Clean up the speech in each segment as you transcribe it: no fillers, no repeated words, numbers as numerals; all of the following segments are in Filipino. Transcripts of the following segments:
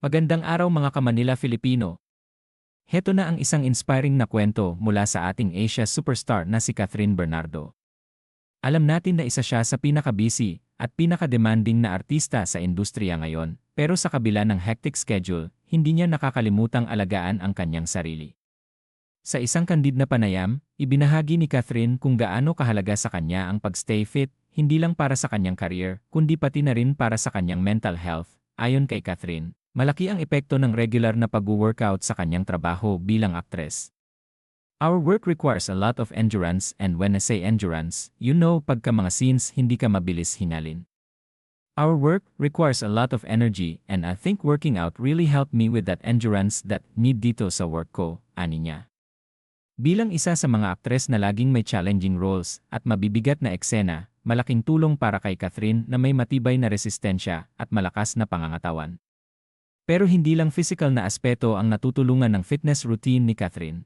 Magandang araw mga ka-Manila Filipino. Heto na ang isang inspiring na kwento mula sa ating Asia superstar na si Catherine Bernardo. Alam natin na isa siya sa pinaka-busy at pinaka-demanding na artista sa industriya ngayon, pero sa kabila ng hectic schedule, hindi niya nakakalimutang alagaan ang kanyang sarili. Sa isang candid na panayam, ibinahagi ni Catherine kung gaano kahalaga sa kanya ang pag-stay fit, hindi lang para sa kanyang career, kundi pati na rin para sa kanyang mental health. Ayon kay Catherine, malaki ang epekto ng regular na pag-workout sa kanyang trabaho bilang aktres. Our work requires a lot of endurance, and when I say endurance, pagka mga scenes hindi ka mabilis hingalin. Our work requires a lot of energy, and I think working out really helped me with that endurance that need dito sa work ko, ani niya. Bilang isa sa mga aktres na laging may challenging roles at mabibigat na eksena, malaking tulong para kay Catherine na may matibay na resistensya at malakas na pangangatawan. Pero hindi lang physical na aspeto ang natutulungan ng fitness routine ni Catherine.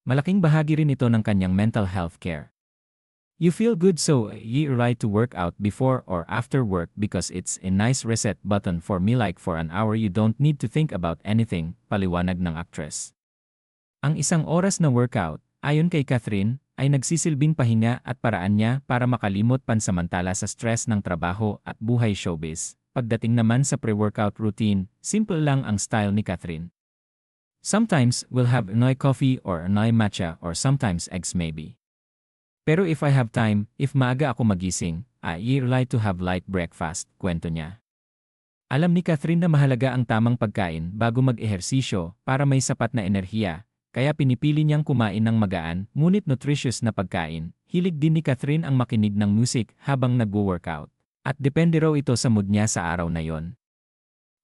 Malaking bahagi rin ito ng kanyang mental health care. You feel good, so you try to work out before or after work because it's a nice reset button for me, like for an hour you don't need to think about anything, paliwanag ng actress. Ang isang oras na workout, ayon kay Catherine, ay nagsisilbing pahinga at paraan niya para makalimot pansamantala sa stress ng trabaho at buhay showbiz. Pagdating naman sa pre-workout routine, simple lang ang style ni Catherine. Sometimes, we'll have Noi coffee or Noi matcha, or sometimes eggs maybe. Pero if I have time, if maaga ako magising, I like to have light breakfast, kwento niya. Alam ni Catherine na mahalaga ang tamang pagkain bago mag-ehersisyo para may sapat na enerhiya, kaya pinipili niyang kumain ng magaan ngunit nutritious na pagkain. Hilig din ni Catherine ang makinig ng music habang nagwo-workout. At depende raw ito sa mood niya sa araw na yon.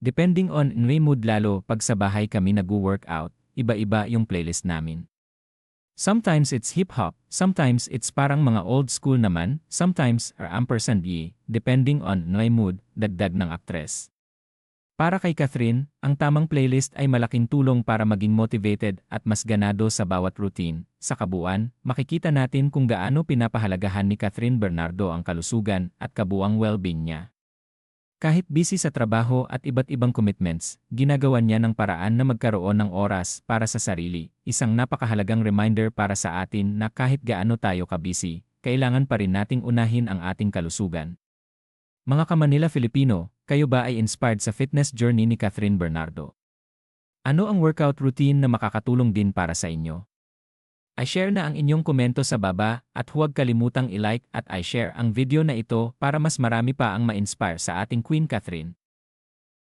Depending on my mood, lalo pag sa bahay kami nagwo-workout, iba-iba yung playlist namin. Sometimes it's hip-hop, sometimes it's parang mga old school naman, sometimes are ampersand depending on my mood, dagdag ng aktres. Para kay Catherine, ang tamang playlist ay malaking tulong para maging motivated at mas ganado sa bawat routine. Sa kabuuan, makikita natin kung gaano pinapahalagahan ni Catherine Bernardo ang kalusugan at kabuuang well-being niya. Kahit busy sa trabaho at iba't ibang commitments, ginagawan niya ng paraan na magkaroon ng oras para sa sarili. Isang napakahalagang reminder para sa atin na kahit gaano tayo ka-busy, kailangan pa rin nating unahin ang ating kalusugan. Mga ka-Manila Filipino, kayo ba ay inspired sa fitness journey ni Catherine Bernardo? Ano ang workout routine na makakatulong din para sa inyo? I-share na ang inyong komento sa baba at huwag kalimutang i-like at i-share ang video na ito para mas marami pa ang ma-inspire sa ating Queen Catherine.